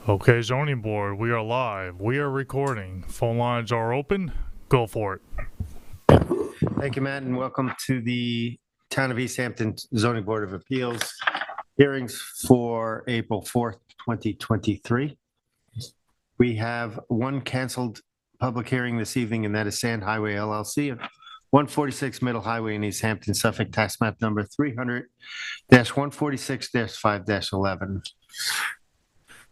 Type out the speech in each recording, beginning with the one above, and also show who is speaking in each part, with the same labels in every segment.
Speaker 1: Okay, zoning board, we are live. We are recording. Phone lines are open. Go for it.
Speaker 2: Thank you, Matt, and welcome to the Town of East Hampton Zoning Board of Appeals hearings for April 4th, 2023. We have one canceled public hearing this evening, and that is Sand Highway LLC at 146 Middle Highway in East Hampton, Suffolk, tax map number 300-146-5-11.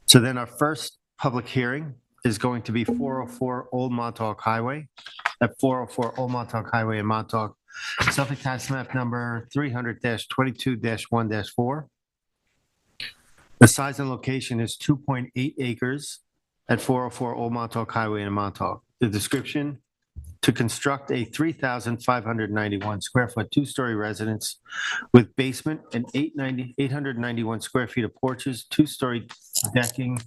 Speaker 2: So then our first public hearing is going to be 404 Old Montauk Highway at 404 Old Montauk Highway in Montauk, Suffolk tax map number 300-22-1-4. The size and location is 2.8 acres at 404 Old Montauk Highway in Montauk. The description: to construct a 3,591 square foot two-story residence with basement and 891 square feet of porches, two-story decking,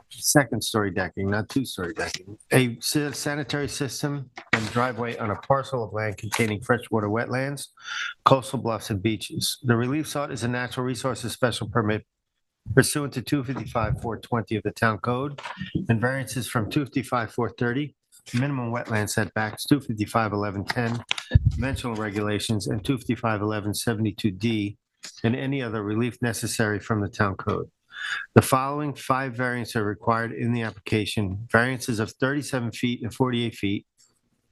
Speaker 2: second-story decking, not two-story decking, a sanitary system and driveway on a parcel of land containing freshwater wetlands, coastal bluffs, and beaches. The relief sought is a natural resources special permit pursuant to 255-420 of the Town Code, and variances from 255-430, minimum wetland setbacks, 255-1110, dimensional regulations, and 255-1172D, and any other relief necessary from the Town Code. The following 5 variants are required in the application. Variances of 37 feet and 48 feet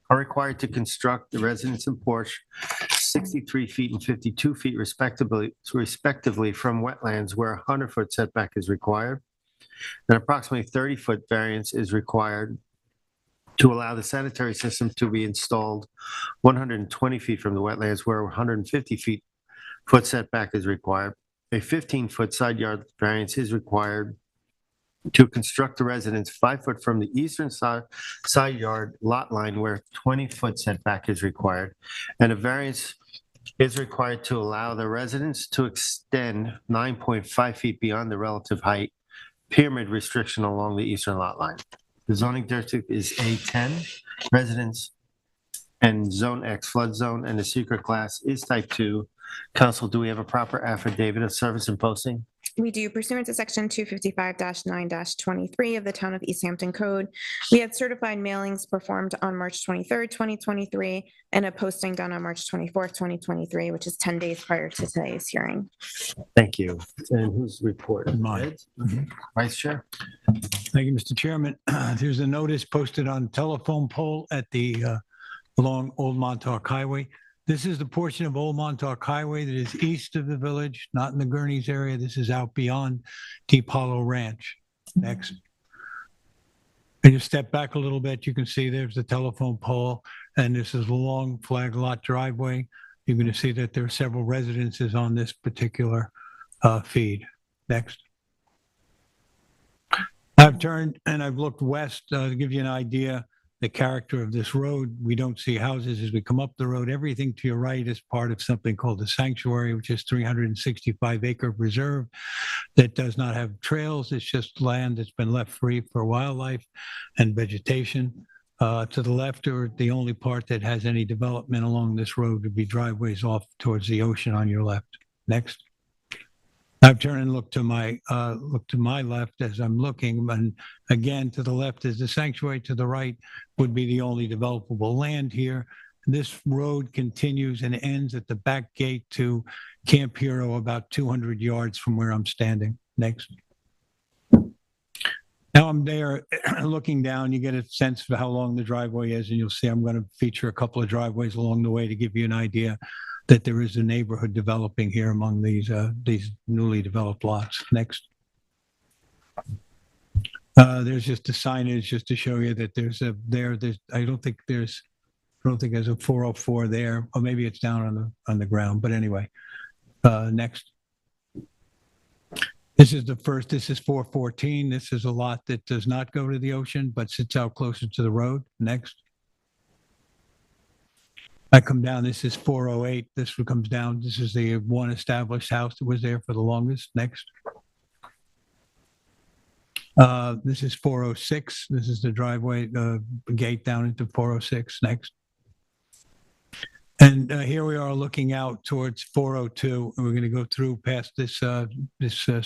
Speaker 2: are required to construct the residence and porch 63 feet and 52 feet respectively from wetlands where a 100-foot setback is required. An approximately 30-foot variance is required to allow the sanitary system to be installed 120 feet from the wetlands where 150 foot setback is required. A 15-foot side yard variance is required to construct the residence 5 foot from the eastern side yard lot line where 20-foot setback is required. And a variance is required to allow the residence to extend 9.5 feet beyond the relative height pyramid restriction along the eastern lot line. The zoning district is A10, residence and Zone X flood zone, and the secret class is type 2. Council, do we have a proper affidavit of service and posting?
Speaker 3: We do. Pursuant to section 255-9-23 of the Town of East Hampton Code, we had certified mailings performed on March 23rd, 2023, and a posting done on March 24th, 2023, which is 10 days prior to today's hearing.
Speaker 2: Thank you. And whose report?
Speaker 4: Mine.
Speaker 2: Vice Chair.
Speaker 4: Thank you, Mr. Chairman. There's a notice posted on telephone pole at the along Old Montauk Highway. This is the portion of Old Montauk Highway that is east of the village, not in the Gurney's area. This is out beyond Deep Hollow Ranch. Next. And you step back a little bit, you can see there's the telephone pole, and this is a long flag lot driveway. You're going to see that there are several residences on this particular feed. Next. I've turned and I've looked west to give you an idea the character of this road. We don't see houses as we come up the road. Everything to your right is part of something called the sanctuary, which is 365-acre reserve that does not have trails. It's just land that's been left free for wildlife and vegetation. To the left, or the only part that has any development along this road would be driveways off towards the ocean on your left. Next. I've turned and looked to my left as I'm looking, and again to the left is the sanctuary. To the right would be the only developable land here. This road continues and ends at the back gate to Camp Hero, about 200 yards from where I'm standing. Next. Now I'm there looking down. You get a sense of how long the driveway is, and you'll see I'm going to feature a couple of driveways along the way to give you an idea that there is a neighborhood developing here among these newly developed lots. Next. There's just a signage just to show you that I don't think there's a 404 there, or maybe it's down on the ground. But anyway, next. This is 414. This is a lot that does not go to the ocean, but sits out closer to the road. Next. I come down, this is 408. This one comes down. This is the one established house that was there for the longest. Next. This is 406. This is the driveway, gate down into 406. Next. And here we are looking out towards 402, and we're going to go through past this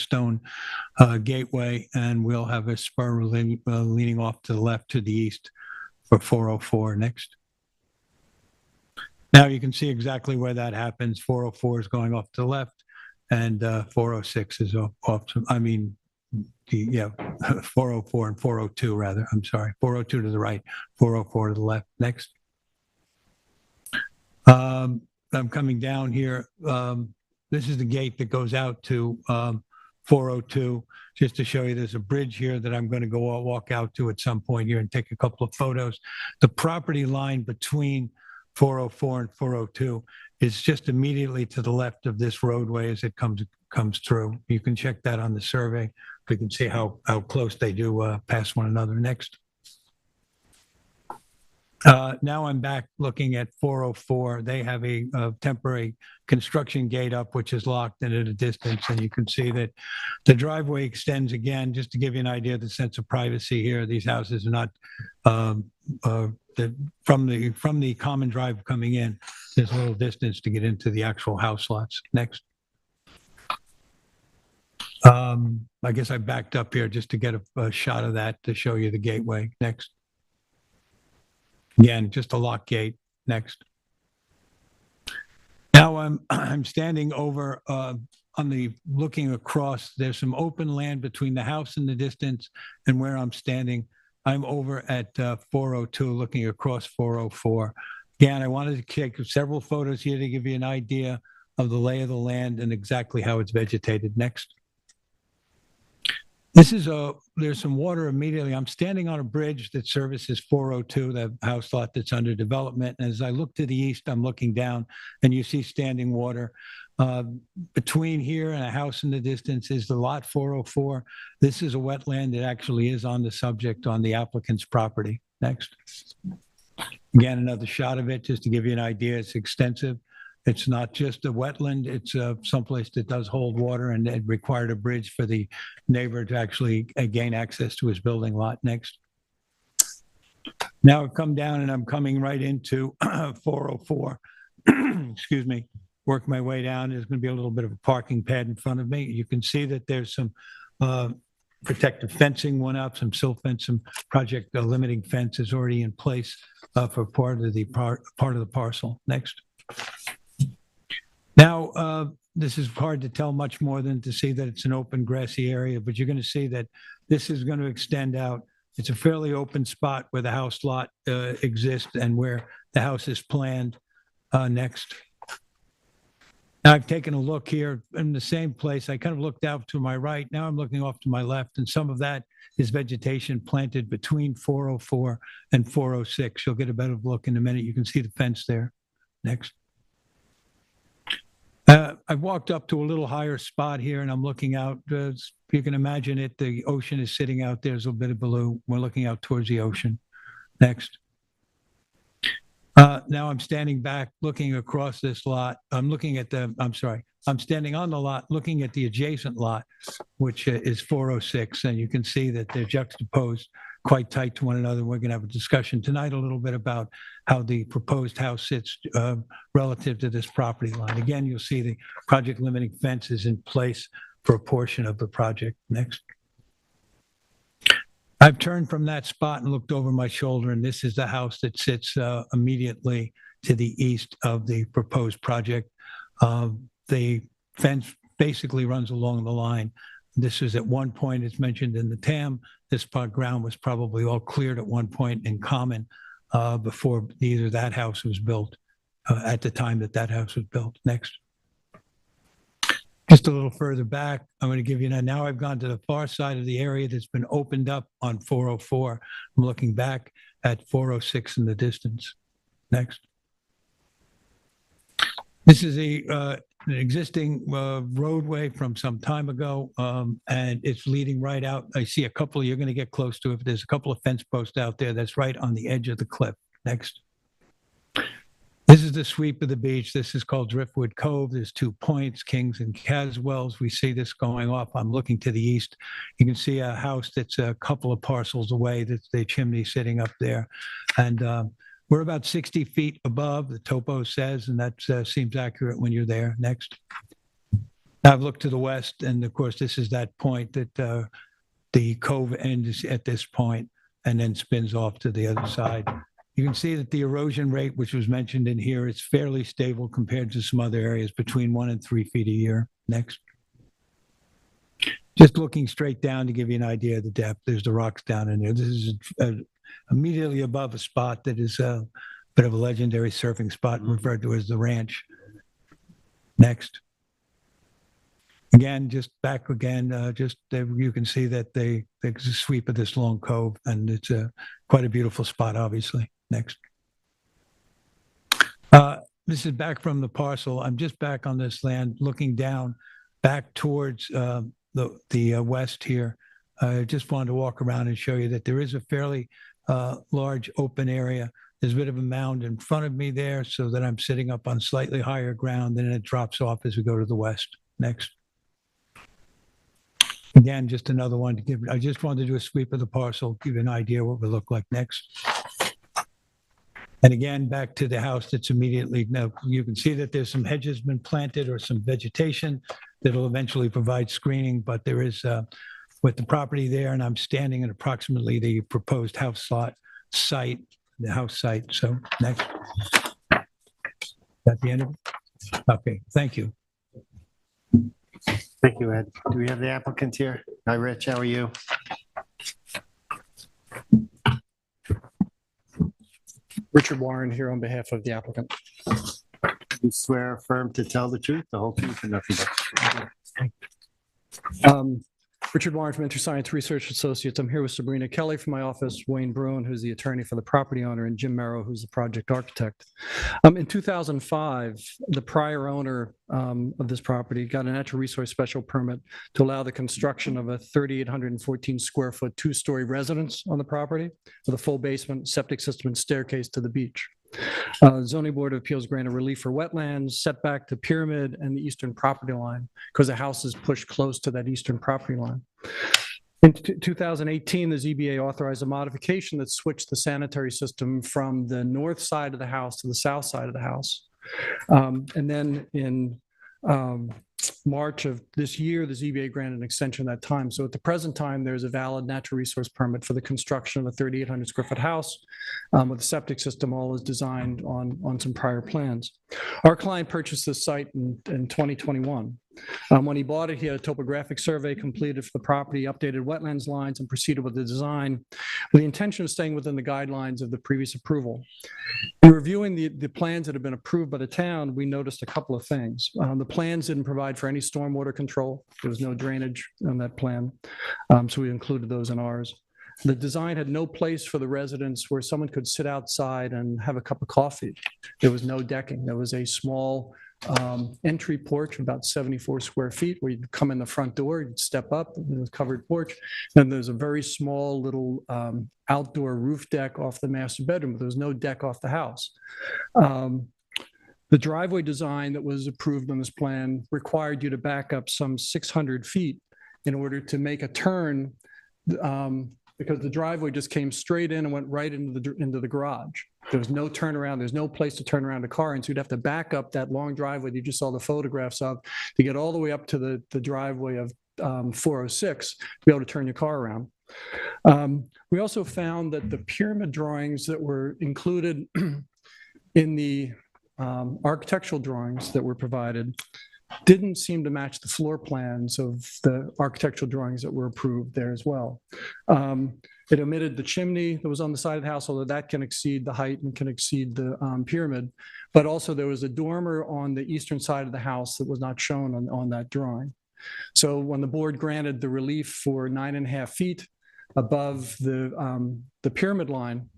Speaker 4: stone gateway, and we'll have a spur leaning off to the left to the east for 404 next. Now you can see exactly where that happens. 404 is going off to the left, and 406 is off to, 404 and 402 rather. I'm sorry, 402 to the right, 404 to the left. Next. I'm coming down here. This is the gate that goes out to 402. Just to show you, there's a bridge here that I'm going to go walk out to at some point here and take a couple of photos. The property line between 404 and 402 is just immediately to the left of this roadway as it comes through. You can check that on the survey. We can see how close they do pass one another. Next. Now I'm back looking at 404. They have a temporary construction gate up, which is locked and at a distance. And you can see that the driveway extends again, just to give you an idea of the sense of privacy here. These houses are not, from the common drive coming in, there's a little distance to get into the actual house lots. Next. I guess I backed up here just to get a shot of that to show you the gateway. Next. Again, just a lock gate. Next. Now I'm standing over looking across. There's some open land between the house in the distance and where I'm standing. I'm over at 402 looking across 404. Again, I wanted to take several photos here to give you an idea of the lay of the land and exactly how it's vegetated. Next. There's some water immediately. I'm standing on a bridge that services 402, the house lot that's under development. And as I look to the east, I'm looking down and you see standing water. Between here and a house in the distance is the lot 404. This is a wetland that actually is on the subject on the applicant's property. Next. Again, another shot of it just to give you an idea. It's extensive. It's not just a wetland, it's someplace that does hold water, and it required a bridge for the neighbor to actually gain access to his building lot. Next. Now I've come down and I'm coming right into 404. Excuse me, work my way down. There's going to be a little bit of a parking pad in front of me. You can see that there's some protective fencing went up, some silt fence, some project limiting fence is already in place for part of the parcel. Next. Now, this is hard to tell much more than to see that it's an open grassy area, but you're going to see that this is going to extend out. It's a fairly open spot where the house lot exists and where the house is planned. Next. Now I've taken a look here in the same place. I kind of looked out to my right. Now I'm looking off to my left, and some of that is vegetation planted between 404 and 406. You'll get a better look in a minute. You can see the fence there. Next. I've walked up to a little higher spot here and I'm looking out. You can imagine it. The ocean is sitting out there. There's a bit of blue. We're looking out towards the ocean. Next. Now I'm standing back looking across this lot. I'm standing on the lot looking at the adjacent lot, which is 406. And you can see that they're juxtaposed quite tight to one another. We're going to have a discussion tonight a little bit about how the proposed house sits relative to this property line. Again, you'll see the project limiting fence is in place for a portion of the project. Next. I've turned from that spot and looked over my shoulder, and this is the house that sits immediately to the east of the proposed project. The fence basically runs along the line. This is at one point, it's mentioned in the TAM, this ground was probably all cleared at one point in common before either that house was built, at the time that house was built. Next. Just a little further back, I'm going to give you now I've gone to the far side of the area that's been opened up on 404. I'm looking back at 406 in the distance. Next. This is an existing roadway from some time ago, and it's leading right out. I see a couple, you're going to get close to it. There's a couple of fence posts out there that's right on the edge of the cliff. Next. This is the sweep of the beach. This is called Driftwood Cove. There's 2 points, Kings and Caswells. We see this going off. I'm looking to the east. You can see a house that's a couple of parcels away. That's the chimney sitting up there. And We're about 60 feet above, the topo says, and that seems accurate when you're there. Next. I've looked to the west, and of course, this is that point that the cove ends at this point and then spins off to the other side. You can see that the erosion rate, which was mentioned in here, is fairly stable compared to some other areas, between 1 and 3 feet a year. Next. Just looking straight down to give you an idea of the depth. There's the rocks down in there. This is immediately above a spot that is a bit of a legendary surfing spot referred to as the ranch. Next. Again, just back again, you can see that there's a sweep of this long cove, and it's quite a beautiful spot, obviously. Next. This is back from the parcel. I'm just back on this land, looking down, back towards the west here. I just wanted to walk around and show you that there is a fairly large open area. There's a bit of a mound in front of me there, so that I'm sitting up on slightly higher ground, and it drops off as we go to the west. Next. Again, just another one to give. I just wanted to do a sweep of the parcel, give you an idea what we look like next. And again, back to the house that's immediately, now you can see that there's some hedges been planted or some vegetation that'll eventually provide screening, but there is, with the property there, and I'm standing at approximately the proposed house site, the house site. So next. At the end of it? Okay, thank you.
Speaker 2: Thank you, Ed. Do we have the applicant here? Hi, Rich, how are you?
Speaker 5: Richard Warren here on behalf of the applicant.
Speaker 2: You swear or affirm to tell the truth, the whole truth, and nothing but.
Speaker 5: Richard Warren from InterScience Research Associates. I'm here with Sabrina Kelly from my office, Wayne Bruin, who's the attorney for the property owner, and Jim Merrow, who's the project architect. In 2005, the prior owner of this property got a natural resource special permit to allow the construction of a 3,814 square foot two-story residence on the property with a full basement, septic system, and staircase to the beach. Zoning Board of Appeals granted relief for wetlands, setback to pyramid, and the eastern property line because the house is pushed close to that eastern property line. In 2018, the ZBA authorized a modification that switched the sanitary system from the north side of the house to the south side of the house. And then in March of this year, the ZBA granted an extension at that time. So at the present time, there's a valid natural resource permit for the construction of a 3,800 square foot house with a septic system. All is designed on some prior plans. Our client purchased this site in 2021. When he bought it, he had a topographic survey completed for the property, updated wetlands lines, and proceeded with the design with the intention of staying within the guidelines of the previous approval. In reviewing the plans that have been approved by the town, we noticed a couple of things. The plans didn't provide for any stormwater control. There was no drainage on that plan, so we included those in ours. The design had no place for the residents where someone could sit outside and have a cup of coffee. There was no decking. There was a small entry porch, about 74 square feet, where you'd come in the front door, you'd step up, and there's a covered porch. Then there's a very small little outdoor roof deck off the master bedroom, but there's no deck off the house. The driveway design that was approved on this plan required you to back up some 600 feet in order to make a turn, because the driveway just came straight in and went right into the garage. There was no turnaround. There's no place to turn around a car. And so you'd have to back up that long driveway that you just saw the photographs of to get all the way up to the driveway of 406 to be able to turn your car around. We also found that the pyramid drawings that were included in the architectural drawings that were provided didn't seem to match the floor plans of the architectural drawings that were approved there as well. It omitted the chimney that was on the side of the house, although that can exceed the height and can exceed the pyramid. But also there was a dormer on the eastern side of the house that was not shown on that drawing. So when the board granted the relief for 9.5 feet above the pyramid line,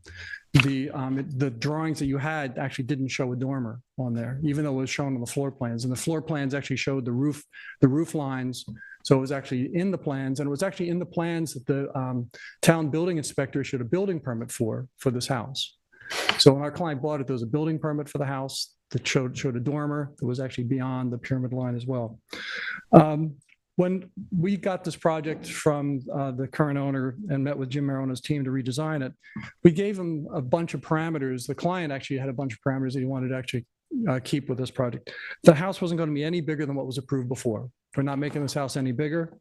Speaker 5: the drawings that you had actually didn't show a dormer on there, even though it was shown on the floor plans. And the floor plans actually showed the roof lines. So it was actually in the plans, and it was actually in the plans that the town building inspector issued a building permit for this house. So when our client bought it, there was a building permit for the house that showed a dormer that was actually beyond the pyramid line as well. When we got this project from the current owner and met with Jim Merrill and his team to redesign it, we gave him a bunch of parameters. The client actually had a bunch of parameters that he wanted to actually keep with this project. The house wasn't going to be any bigger than what was approved before. We're not making this house any bigger.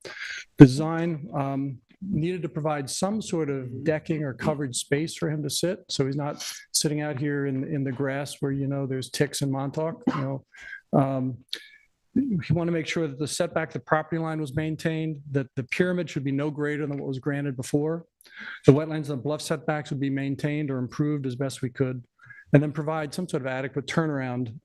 Speaker 5: The design needed to provide some sort of decking or covered space for him to sit, so he's not sitting out here in the grass where, you know, there's ticks in Montauk. You know, we want to make sure that the setback, the property line was maintained, that the pyramid should be no greater than what was granted before. The wetlands and bluff setbacks would be maintained or improved as best we could, and then provide some sort of adequate turnaround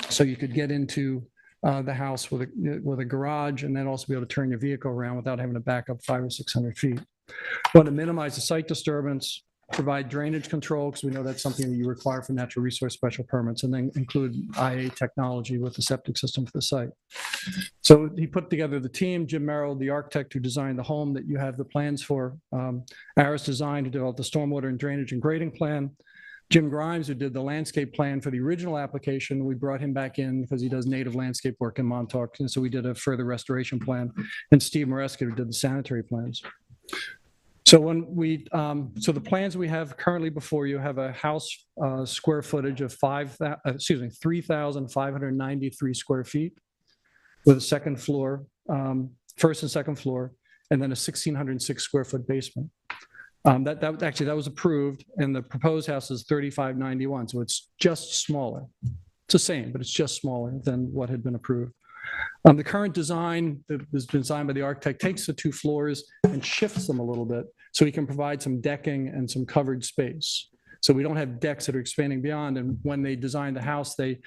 Speaker 5: so you could get into the house with a garage, and then also be able to turn your vehicle around without having to back up 500 or 600 feet. We want to minimize the site disturbance, provide drainage control, because we know that's something that you require for natural resource special permits, and then include IA technology with the septic system for the site. So he put together the team, Jim Merrill, the architect who designed the home that you have the plans for, Aris Design, who developed the stormwater and drainage and grading plan, Jim Grimes, who did the landscape plan for the original application. We brought him back in because he does native landscape work in Montauk, and so we did a further restoration plan, and Steve Maresca, who did the sanitary plans. So when we, so the plans we have currently before you have a house square footage of 3,593 square feet with a second floor, first and second floor, and then a 1,606 square foot basement. That was approved, and the proposed house is 3,591, so it's just smaller. It's the same, but it's just smaller than what had been approved. The current design that was designed by the architect takes the two floors and shifts them a little bit so we can provide some decking and some covered space. So we don't have decks that are expanding beyond, and when they designed the house, they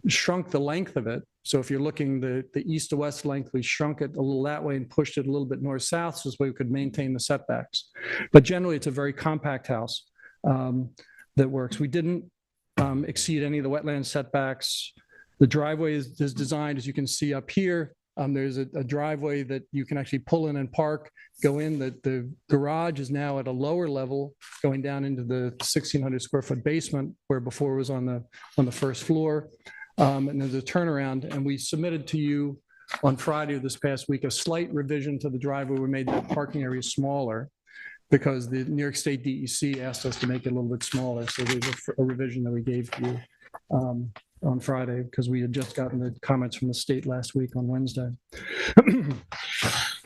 Speaker 5: shrunk the length of it. So if you're looking the east to west length, we shrunk it a little that way and pushed it a little bit north-south so this way we could maintain the setbacks. But generally, it's a very compact house that works. We didn't exceed any of the wetland setbacks. The driveway is designed, as you can see up here. There's a driveway that you can actually pull in and park, go in. The garage is now at a lower level, going down into the 1,600 square foot basement, where before it was on the first floor. And there's a turnaround, and we submitted to you on Friday of this past week a slight revision to the driveway. We made the parking area smaller because the New York State DEC asked us to make it a little bit smaller. So there's a revision that we gave to you on Friday, because we had just gotten the comments from the state last week on Wednesday.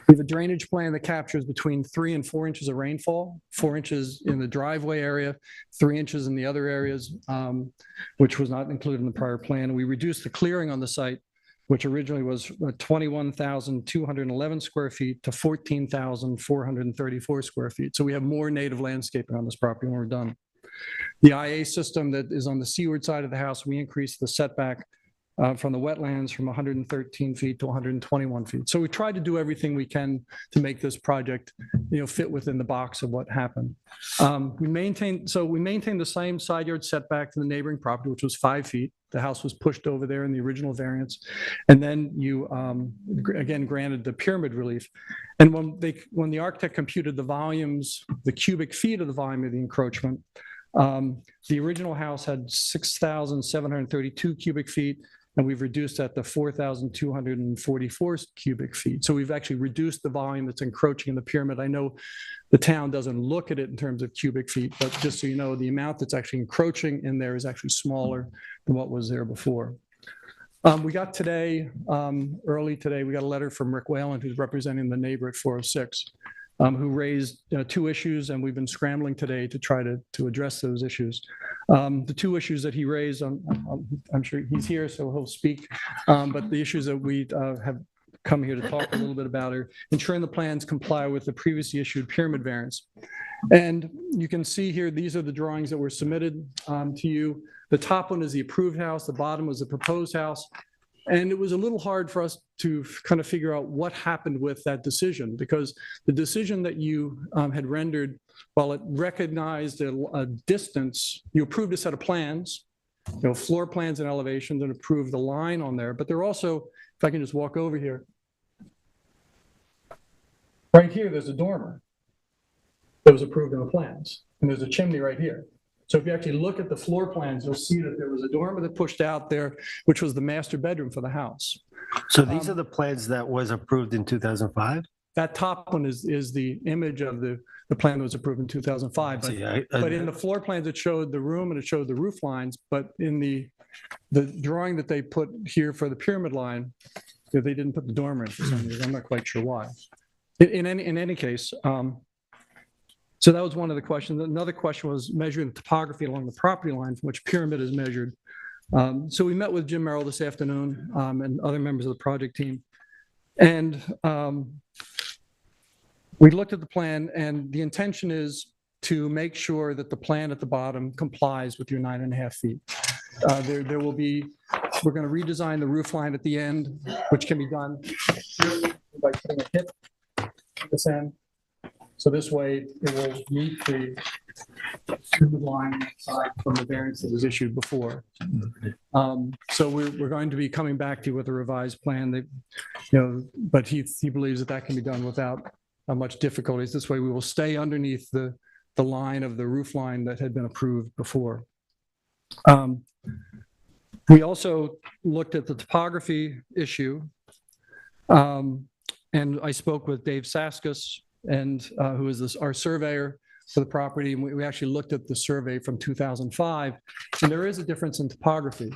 Speaker 5: We have a drainage plan that captures between 3 and 4 inches of rainfall, 4 inches in the driveway area, 3 inches in the other areas, which was not included in the prior plan. We reduced the clearing on the site, which originally was 21,211 square feet to 14,434 square feet. So we have more native landscaping on this property when we're done. The IA system that is on the seaward side of the house, we increased the setback from the wetlands from 113 feet to 121 feet. So we tried to do everything we can to make this project, fit within the box of what happened. We maintained the same side yard setback to the neighboring property, which was 5 feet. The house was pushed over there in the original variance. And then you, again, granted the pyramid relief. And when the architect computed the volumes, the cubic feet of the volume of the encroachment, the original house had 6,732 cubic feet, and we've reduced that to 4,244 cubic feet. So we've actually reduced the volume that's encroaching in the pyramid. I know the town doesn't look at it in terms of cubic feet, but just so you know, the amount that's actually encroaching in there is actually smaller than what was there before. We got today, early today, we got a letter from Rick Whalen, who's representing the neighbor at 406. Who raised 2 issues, and we've been scrambling today to try to address those issues. The 2 issues that he raised, I'm sure he's here, so he'll speak, but the issues that we have come here to talk a little bit about are ensuring the plans comply with the previously issued pyramid variance. And you can see here, these are the drawings that were submitted to you. The top one is the approved house, the bottom was the proposed house. And it was a little hard for us to kind of figure out what happened with that decision, because the decision that you had rendered, while it recognized a distance, you approved a set of plans, floor plans and elevations, and approved the line on there. But there also, if I can just walk over here, right here, there's a dormer that was approved in the plans, and there's a chimney right here. So if you actually look at the floor plans, you'll see that there was a dormer that pushed out there, which was the master bedroom for the house.
Speaker 2: So these are the plans that was approved in 2005?
Speaker 5: That top one is the image of the plan that was approved in 2005. But
Speaker 2: See,
Speaker 5: But in the floor plans, it showed the room and it showed the roof lines, but in the drawing that they put here for the pyramid line, they didn't put the dormer in for some reason. I'm not quite sure why. In any case, so that was one of the questions. Another question was measuring the topography along the property line from which pyramid is measured. So we met with Jim Merrill this afternoon and other members of the project team. And we looked at the plan, and the intention is to make sure that the plan at the bottom complies with your 9.5 feet. There will be, we're going to redesign the roof line at the end, which can be done by putting a hip at this end. So this way it will meet the line side from the variance that was issued before. So we're going to be coming back to you with a revised plan that, but he believes that can be done without much difficulties. This way we will stay underneath the line of the roof line that had been approved before. We also looked at the topography issue, and I spoke with Dave Saskus, and who is our surveyor for the property. And we actually looked at the survey from 2005, and there is a difference in topography.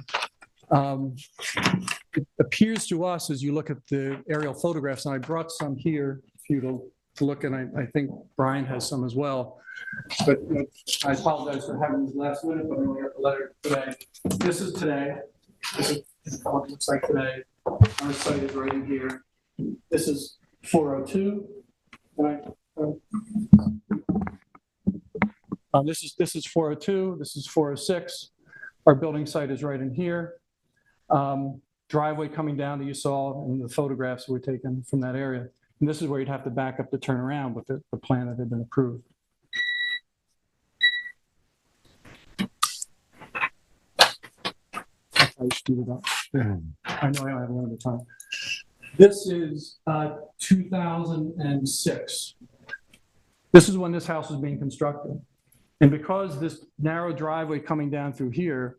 Speaker 5: It appears to us as you look at the aerial photographs, and I brought some here for you to look, and I think Brian has some as well. But I apologize for having these last minute, but I only got the letter today. This is today. This is what it looks like today. Our site is right in here. This is 402. This is 402. This is 406. Our building site is right in here. Driveway coming down that you saw in the photographs that were taken from that area. And this is where you'd have to back up to turn around with the plan that had been approved. I speed it up. I know I don't have a limited time. This is 2006. This is when this house was being constructed. And because this narrow driveway coming down through here,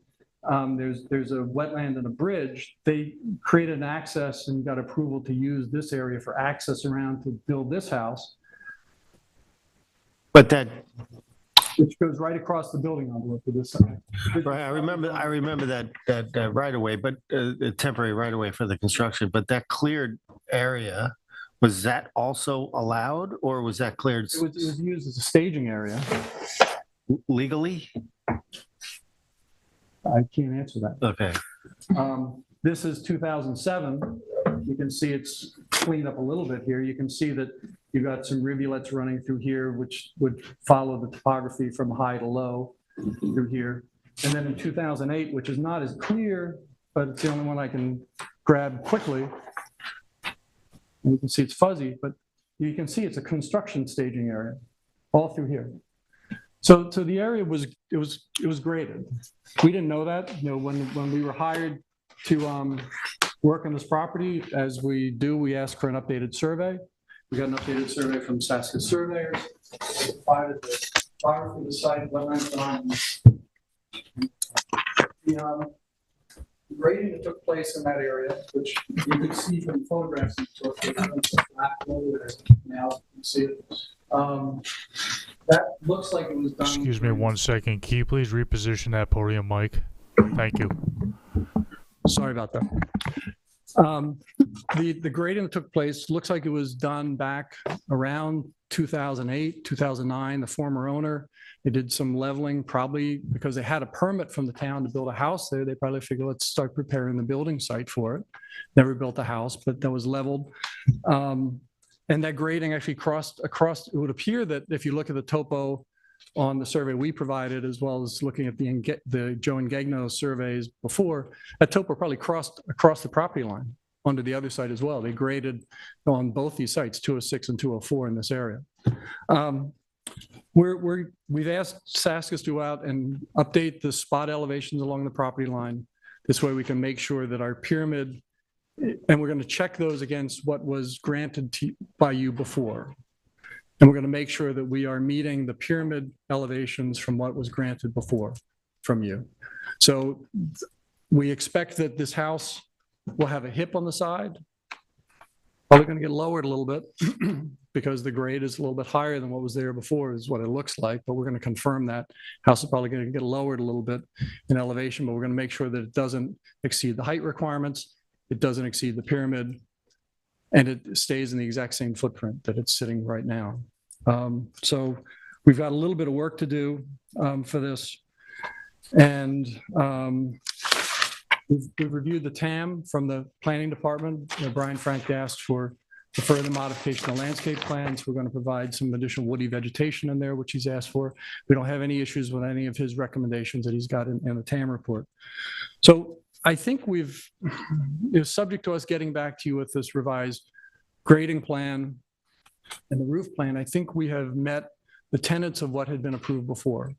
Speaker 5: there's a wetland and a bridge, they created an access and got approval to use this area for access around to build this house.
Speaker 2: But that,
Speaker 5: which goes right across the building envelope to this side.
Speaker 2: right, I remember that right away, but a temporary right away for the construction. But that cleared area, was that also allowed, or was that cleared
Speaker 5: It was used as a staging area.
Speaker 2: legally?
Speaker 5: I can't answer that.
Speaker 2: Okay.
Speaker 5: This is 2007. You can see it's cleaned up a little bit here. You can see that you've got some rivulets running through here, which would follow the topography from high to low through here. And then in 2008, which is not as clear, but it's the only one I can grab quickly. And you can see it's fuzzy, but you can see it's a construction staging area all through here. So the area was graded. We didn't know that. When we were hired to work on this property, as we do, we asked for an updated survey. We got an updated survey from Saskus surveyors. Provided the fire for the site, wetlands on. The grading that took place in that area, which you can see from the photographs, now you can see it. That looks like it was done.
Speaker 1: Excuse me 1 second. Can you please reposition that podium mic? Thank you.
Speaker 5: Sorry about that. The grading that took place looks like it was done back around 2008, 2009. The former owner, they did some leveling, probably because they had a permit from the town to build a house there. They probably figured, let's start preparing the building site for it. Never built a house, but that was leveled. And that grading actually crossed across. It would appear that if you look at the topo on the survey we provided, as well as looking at the Joe Ngegno surveys before, that topo probably crossed across the property line onto the other side as well. They graded on both these sites, 206 and 204 in this area. We've asked Saskus to go out and update the spot elevations along the property line. This way we can make sure that our pyramid, and we're going to check those against what was granted by you before. And we're going to make sure that we are meeting the pyramid elevations from what was granted before from you. So we expect that this house We'll have a hip on the side. Probably going to get lowered a little bit because the grade is a little bit higher than what was there before is what it looks like, but we're going to confirm that. House is probably going to get lowered a little bit in elevation, but we're going to make sure that it doesn't exceed the height requirements, it doesn't exceed the pyramid, and it stays in the exact same footprint that it's sitting right now. So we've got a little bit of work to do for this. And we've reviewed the TAM from the planning department. Brian Frank asked for the further modification of landscape plans. We're going to provide some additional woody vegetation in there, which he's asked for. We don't have any issues with any of his recommendations that he's got in the TAM report. So I think it's subject to us getting back to you with this revised grading plan and the roof plan. I think we have met the tenets of what had been approved before.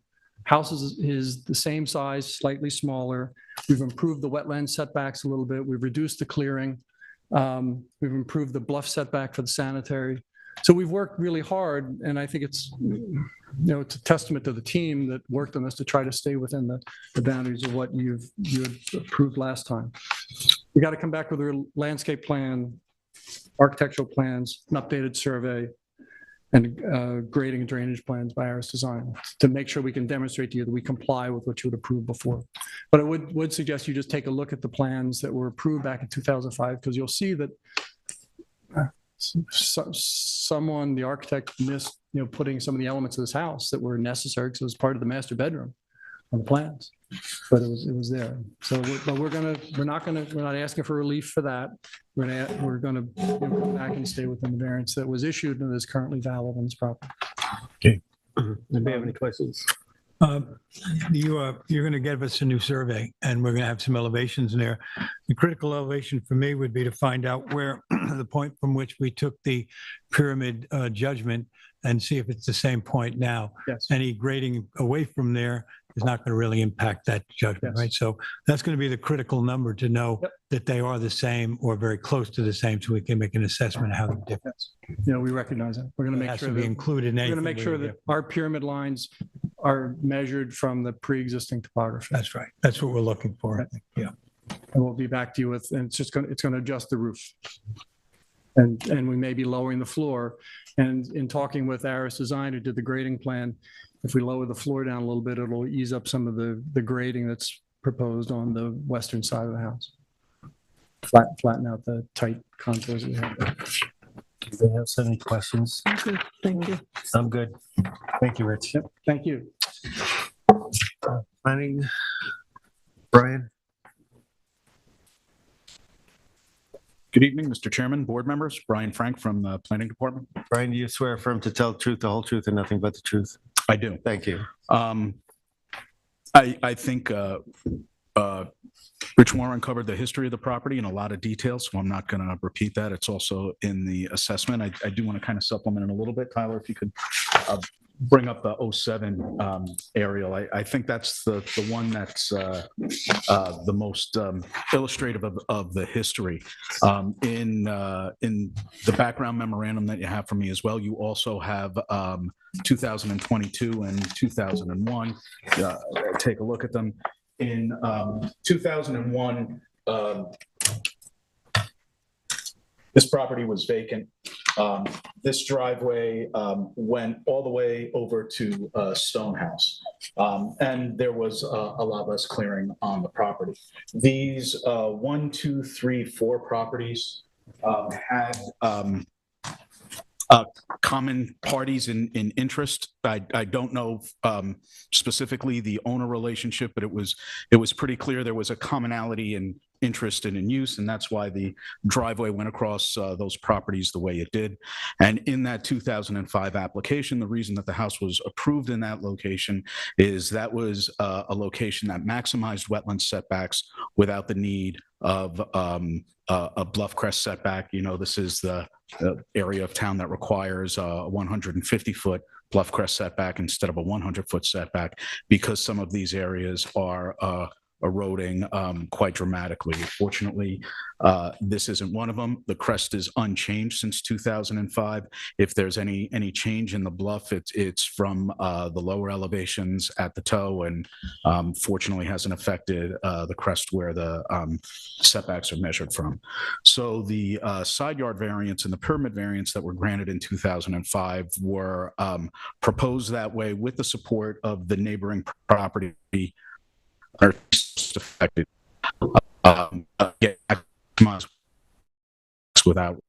Speaker 5: House is the same size, slightly smaller. We've improved the wetland setbacks a little bit. We've reduced the clearing. We've improved the bluff setback for the sanitary. So we've worked really hard, and I think it's, it's a testament to the team that worked on this to try to stay within the boundaries of what you had approved last time. We got to come back with a landscape plan, architectural plans, an updated survey, and grading and drainage plans by Aris Design to make sure we can demonstrate to you that we comply with what you had approved before. But I would suggest you just take a look at the plans that were approved back in 2005, because you'll see that someone, the architect, missed putting some of the elements of this house that were necessary because it was part of the master bedroom on the plans, but it was there. So, but we're not asking for relief for that. We're gonna come back and stay within the variance that was issued and is currently valid on this property.
Speaker 2: Okay. Anybody have any questions?
Speaker 4: You're going to give us a new survey, and we're going to have some elevations in there. The critical elevation for me would be to find out where the point from which we took the pyramid judgment and see if it's the same point now.
Speaker 5: Yes.
Speaker 4: Any grading away from there is not going to really impact that judgment,
Speaker 5: Yes.
Speaker 4: right? So that's going to be the critical number to know
Speaker 5: Yep.
Speaker 4: that they are the same or very close to the same, so we can make an assessment of how they're different.
Speaker 5: We recognize that. We're going to
Speaker 4: It
Speaker 5: make
Speaker 4: has
Speaker 5: sure
Speaker 4: to be
Speaker 5: that
Speaker 4: included in
Speaker 5: we're going to
Speaker 4: anything
Speaker 5: make
Speaker 4: we
Speaker 5: sure
Speaker 4: do.
Speaker 5: that our pyramid lines are measured from the pre-existing topography.
Speaker 4: That's right. That's what we're looking for. I think. Yeah.
Speaker 5: And we'll be back to you with, and it's going to adjust the roof. And we may be lowering the floor. And in talking with Aris Design, who did the grading plan, if we lower the floor down a little bit, it'll ease up some of the grading that's proposed on the western side of the house. Flatten out the tight contours that we have there.
Speaker 2: Do they have any questions?
Speaker 3: Thank you.
Speaker 2: I'm good. Thank you, Rich.
Speaker 5: Yep, thank you.
Speaker 2: Planning, Brian?
Speaker 6: Good evening, Mr. Chairman, board members. Brian Frank from the Planning Department.
Speaker 2: Brian, do you swear affirm to tell the truth, the whole truth, and nothing but the truth?
Speaker 6: I do.
Speaker 2: Thank you.
Speaker 6: I think Rich Warren covered the history of the property in a lot of detail, so I'm not going to repeat that. It's also in the assessment. I do want to kind of supplement it a little bit. Tyler, if you could bring up the 07 aerial. I think that's the one that's the most illustrative of the history. In the background memorandum that you have for me as well, you also have 2022 and 2001. Take a look at them. In 2001, this property was vacant. This driveway went all the way over to Stonehouse, and there was a lot less clearing on the property. These 1, 2, 3, 4 properties had common parties in interest. I don't know specifically the owner relationship, but it was pretty clear there was a commonality in interest and in use, and that's why the driveway went across those properties the way it did. And in that 2005 application, the reason that the house was approved in that location is that was a location that maximized wetland setbacks without the need of a bluff crest setback. This is the area of town that requires a 150-foot bluff crest setback instead of a 100-foot setback, because some of these areas are eroding quite dramatically. Fortunately, this isn't one of them. The crest is unchanged since 2005. If there's any change in the bluff, it's from the lower elevations at the toe, and fortunately hasn't affected the crest where the setbacks are measured from. So the side yard variance and the pyramid variance that were granted in 2005 were proposed that way with the support of the neighboring property are affected. Yeah, without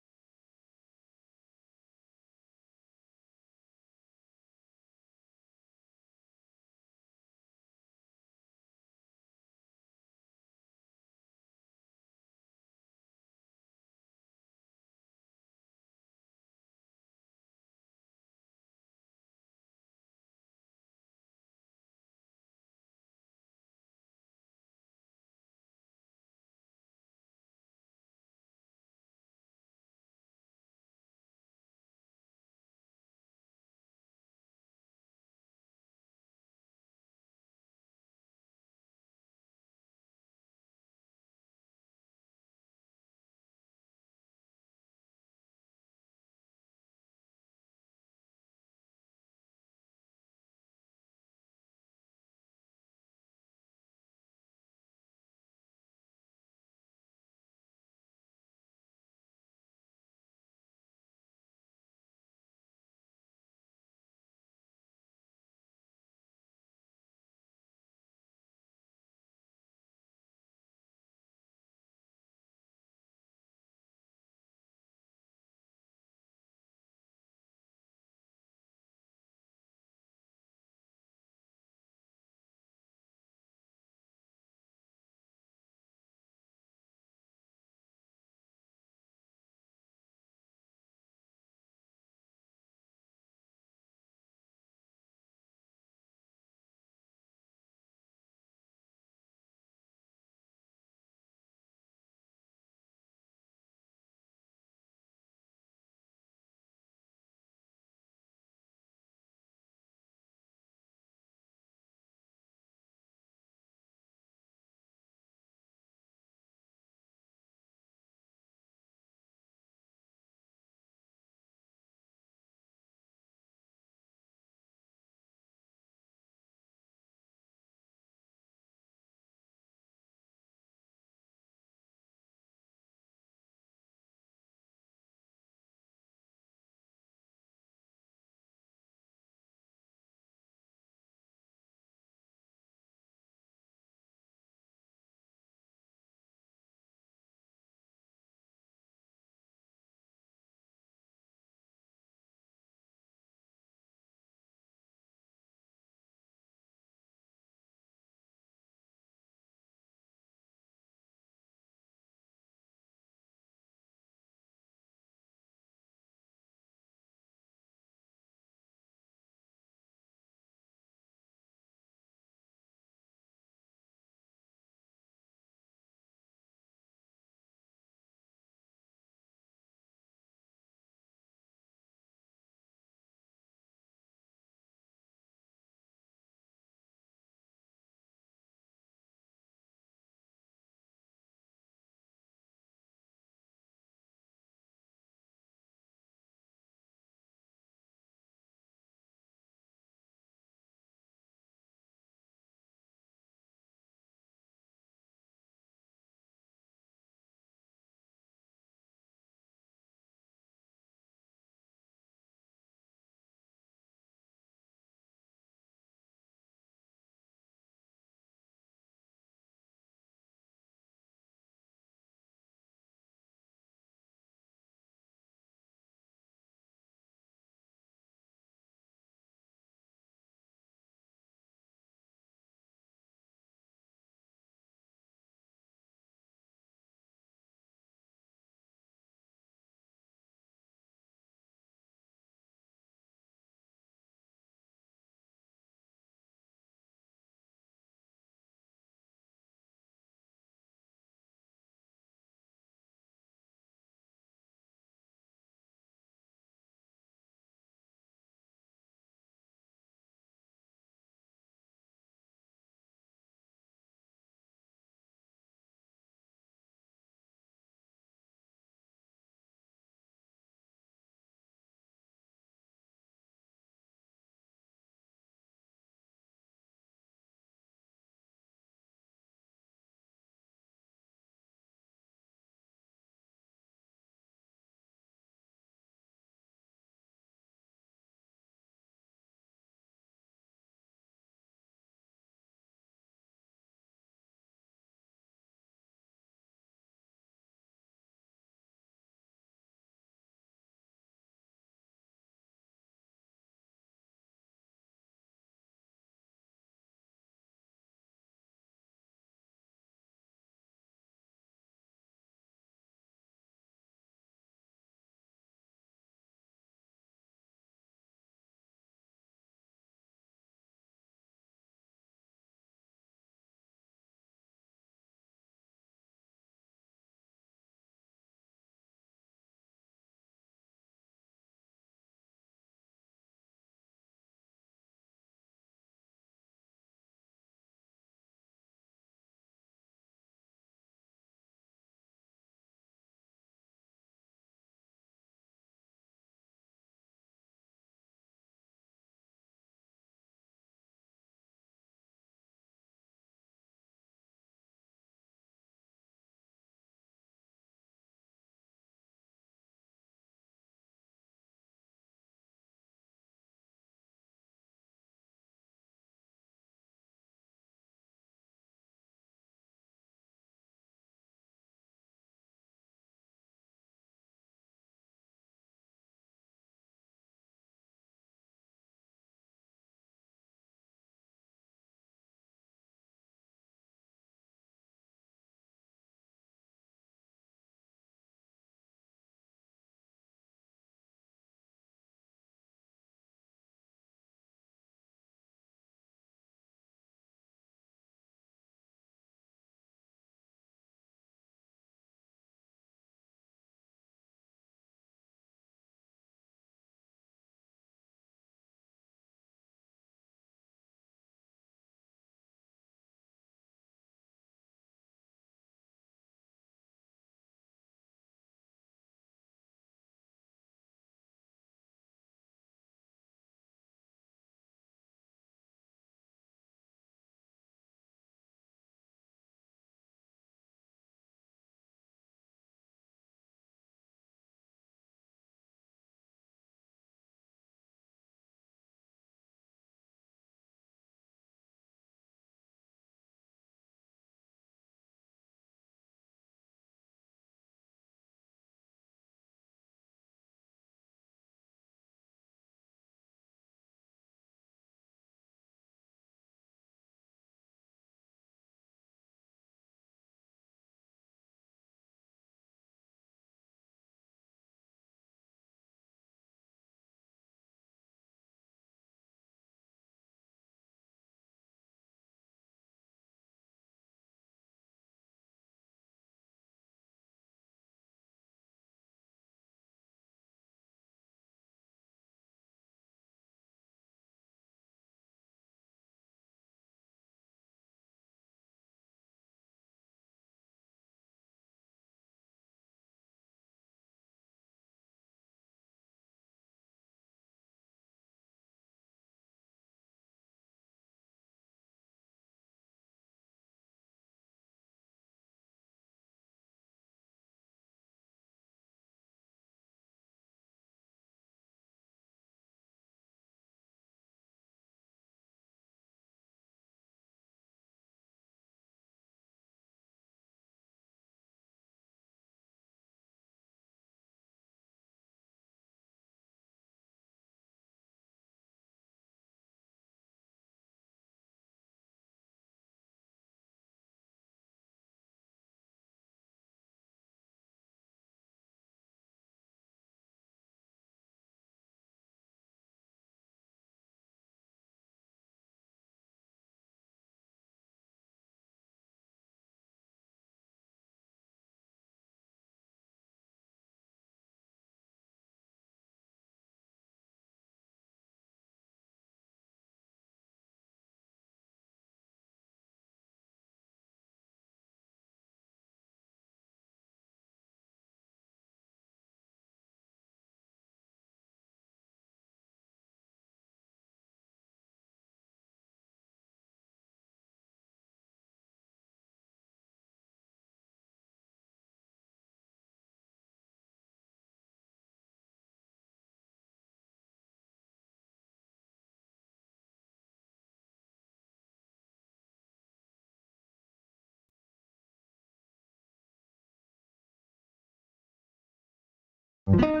Speaker 3: Aye.